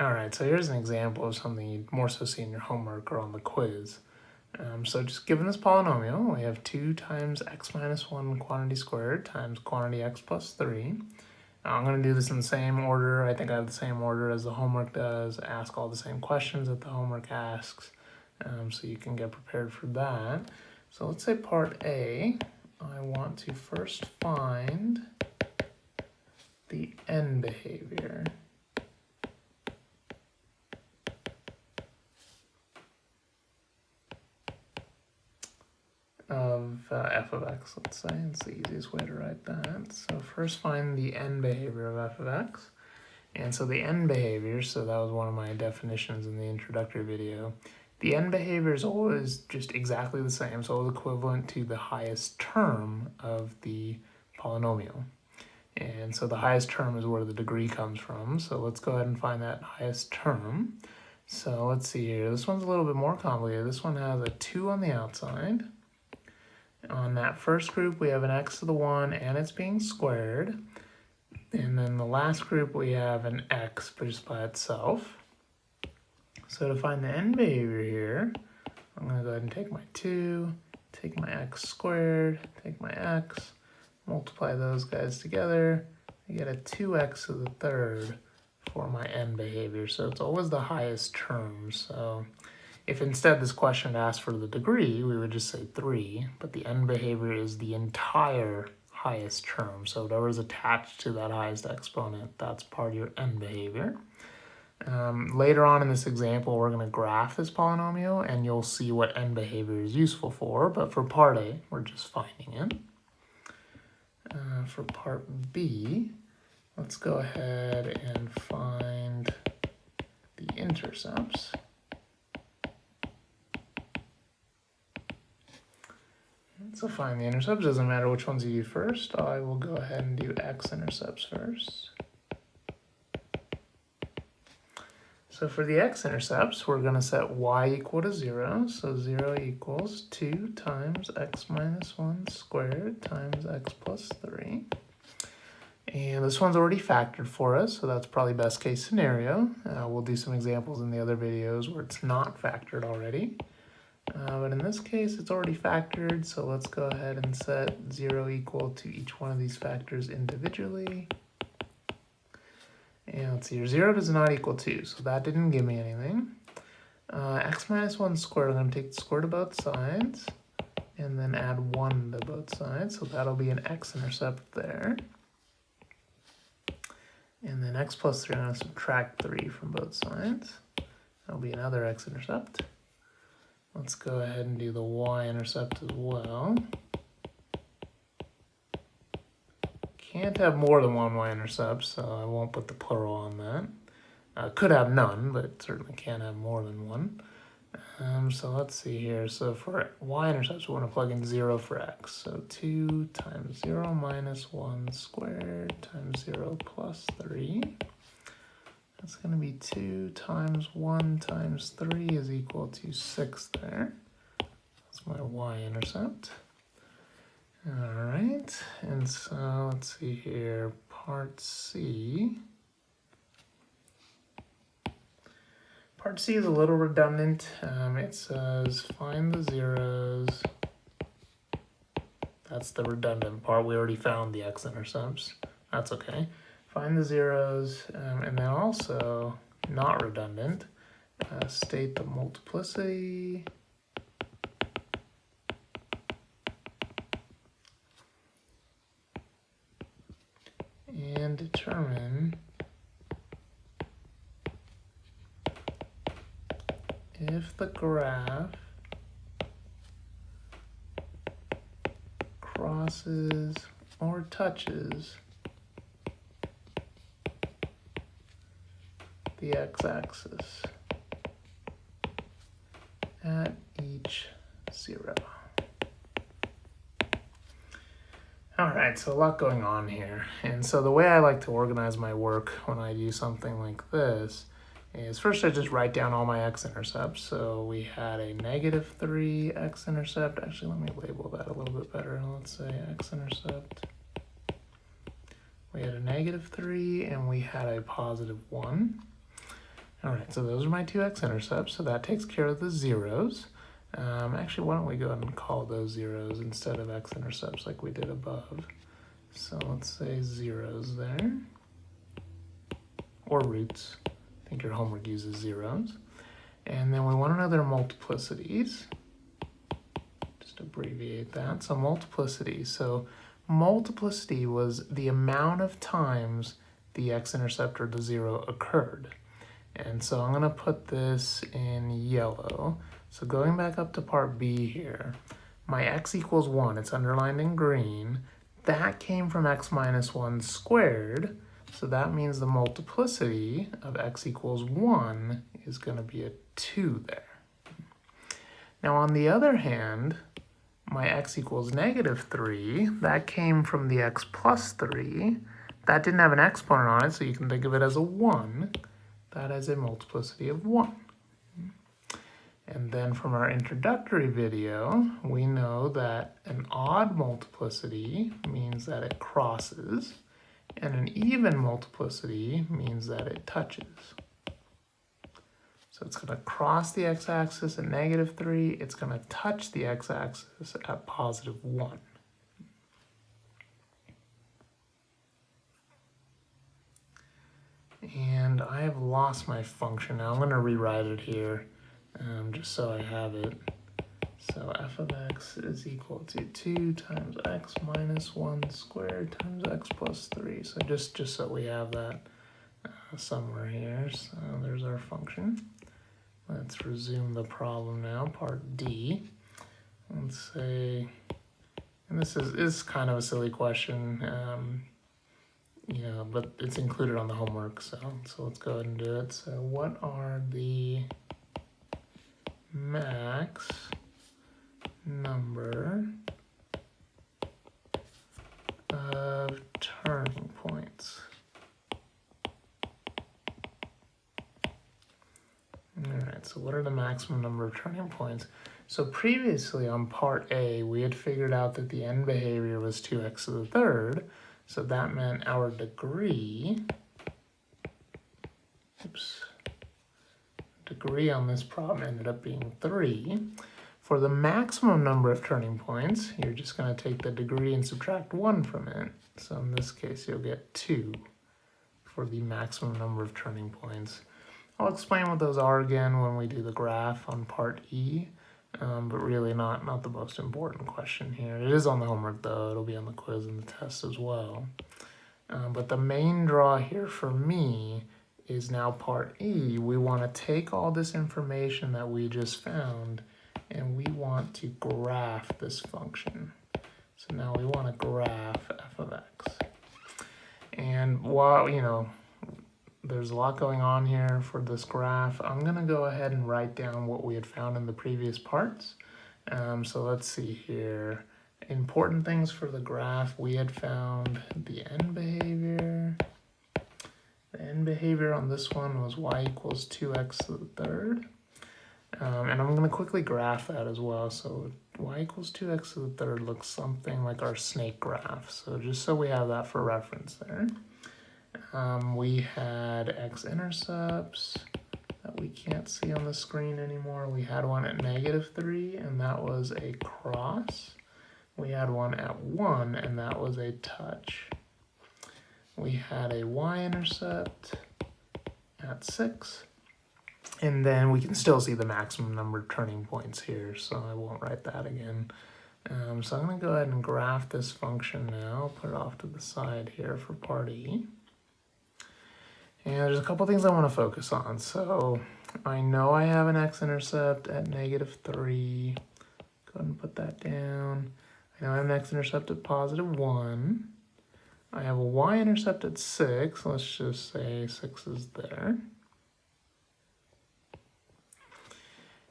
All right, so here's an example of something you'd more so see in your homework or on the quiz. So just given this polynomial, we have 2 times x minus 1 quantity squared times quantity x plus 3. Now I'm going to do this in the same order. I think I have the same order as the homework does, ask all the same questions that the homework asks, so you can get prepared for that. So let's say part A, I want to first find the end behavior of f of x, let's say. It's the easiest way to write that. So first find the end behavior of f of x. And so the end behavior, so that was one of my definitions in the introductory video. The end behavior is always just exactly the same, so it's equivalent to the highest term of the polynomial. And so the highest term is where the degree comes from. So let's go ahead and find that highest term. So let's see here. This one's a little bit more complicated. This one has a 2 on the outside. On that first group, we have an x to the 1 and it's being squared. And then the last group, we have an x just by itself. So to find the end behavior here, I'm going to go ahead and take my 2, take my x squared, take my x, multiply those guys together. I get a 2x to the third for my end behavior. So it's always the highest term. So if instead this question asked for the degree, we would just say 3, but the end behavior is the entire highest term. So whatever is attached to that highest exponent, that's part of your end behavior. Later on in this example, we're going to graph this polynomial, and you'll see what end behavior is useful for, but for part A, we're just finding it. For part B, let's go ahead and find the intercepts. So find the intercepts, doesn't matter which ones you do first. I will go ahead and do x-intercepts first. So for the x-intercepts, we're going to set y equal to 0. So 0 equals 2 times x minus 1 squared times x plus 3. And this one's already factored for us, so that's probably best case scenario. We'll do some examples in the other videos where it's not factored already. But in this case, it's already factored, so let's go ahead and set 0 equal to each one of these factors individually. And let's see here, 0 does not equal 2, so that didn't give me anything. X minus 1 squared, I'm going to take the square to both sides, and then add 1 to both sides, so that'll be an x-intercept there. And then x plus 3, I'm going to subtract 3 from both sides. That'll be another x-intercept. Let's go ahead and do the y-intercept as well. Can't have more than one y-intercept, so I won't put the plural on that. Could have none, but certainly can't have more than one. So let's see here. So for y-intercepts, we want to plug in 0 for x. So 2 times 0 minus 1 squared times 0 plus 3. That's going to be 2 times 1 times 3 is equal to 6 there. That's my y-intercept. All right, and so let's see here, part C. Part C is a little redundant. It says find the zeros. That's the redundant part. We already found the x-intercepts. That's okay. Find the zeros, and then also, not redundant, state the multiplicity and determine if the graph crosses or touches the x-axis at each 0. All right, so a lot going on here. And so the way I like to organize my work when I do something like this is first I just write down all my x-intercepts. So we had a -3 x-intercept. Actually, let me label that a little bit better. Let's say x-intercept. We had a -3 and we had a +1. All right, so those are my two x-intercepts, so that takes care of the zeros. Actually, why don't we go ahead and call those zeros instead of x-intercepts like we did above. So let's say zeros there, or roots. I think your homework uses zeros. And then we want to know their multiplicities. Just abbreviate that. So multiplicity. So multiplicity was the amount of times the x-intercept or the zero occurred. And so I'm going to put this in yellow. So going back up to part B here, my x equals 1, it's underlined in green. That came from x minus 1 squared. So that means the multiplicity of x equals 1 is going to be a 2 there. Now on the other hand, my x equals negative 3, that came from the x plus 3. That didn't have an exponent on it, so you can think of it as a 1. That has a multiplicity of 1. And then from our introductory video, we know that an odd multiplicity means that it crosses, and an even multiplicity means that it touches. So it's going to cross the x-axis at negative 3, it's going to touch the x-axis at positive 1. And I have lost my function now. I'm going to rewrite it here just so I have it. So f of x is equal to 2 times x minus 1 squared times x plus 3. So just so we have that somewhere here. So there's our function. Let's resume the problem now, part D. Let's say, and this is kind of a silly question, you know, but it's included on the homework, so let's go ahead and do it. So what are the max number of turning points? All right, so what are the maximum number of turning points? So previously on part A, we had figured out that the end behavior was 2x to the third. So that meant our degree on this problem ended up being 3. For the maximum number of turning points, you're just going to take the degree and subtract 1 from it. So in this case, you'll get 2 for the maximum number of turning points. I'll explain what those are again when we do the graph on part E, but really not the most important question here. It is on the homework though, it'll be on the quiz and the test as well. But the main draw here for me is now part E. We want to take all this information that we just found and we want to graph this function. So now we want to graph f of x. And while, you know, there's a lot going on here for this graph, I'm going to go ahead and write down what we had found in the previous parts. So let's see here. Important things for the graph, we had found the end behavior. The end behavior on this one was y equals 2x to the third. And I'm going to quickly graph that as well. So y equals 2x to the third looks something like our snake graph. So just so we have that for reference there. We had x-intercepts that we can't see on the screen anymore. We had one at negative 3, and that was a cross. We had one at 1, and that was a touch. We had a y-intercept at 6, and then we can still see the maximum number of turning points here, so I won't write that again. So I'm going to go ahead and graph this function now. I'll put it off to the side here for part E. And there's a couple things I want to focus on. So I know I have an x-intercept at negative 3. Go ahead and put that down. I know I have an x-intercept at positive 1. I have a y-intercept at 6. Let's just say 6 is there.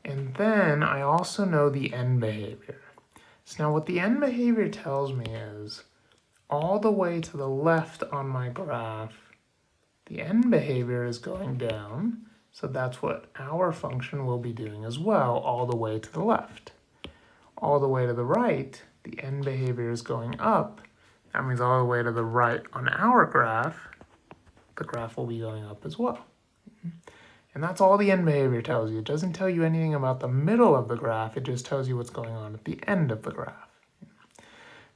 And then I also know the end behavior. So now what the end behavior tells me is all the way to the left on my graph, the end behavior is going down, so that's what our function will be doing as well, all the way to the left. All the way to the right, the end behavior is going up. That means all the way to the right on our graph, the graph will be going up as well. And that's all the end behavior tells you. It doesn't tell you anything about the middle of the graph, it just tells you what's going on at the end of the graph.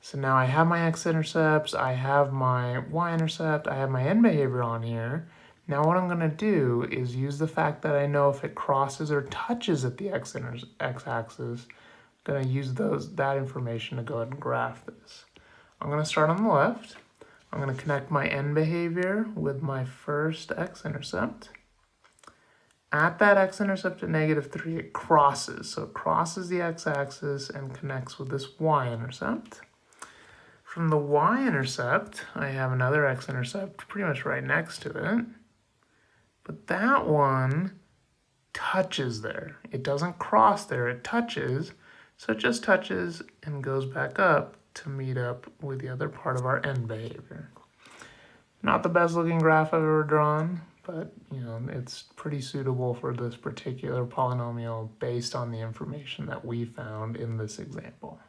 So now I have my x-intercepts, I have my y-intercept, I have my end behavior on here. Now what I'm going to do is use the fact that I know if it crosses or touches at the x-axis, I'm going to use that information to go ahead and graph this. I'm going to start on the left. I'm going to connect my end behavior with my first x-intercept. At that x-intercept at -3, it crosses. So it crosses the x-axis and connects with this y-intercept. From the y-intercept, I have another x-intercept pretty much right next to it. But that one touches there. It doesn't cross there, it touches. So it just touches and goes back up to meet up with the other part of our end behavior. Not the best looking graph I've ever drawn, but it's pretty suitable for this particular polynomial based on the information that we found in this example.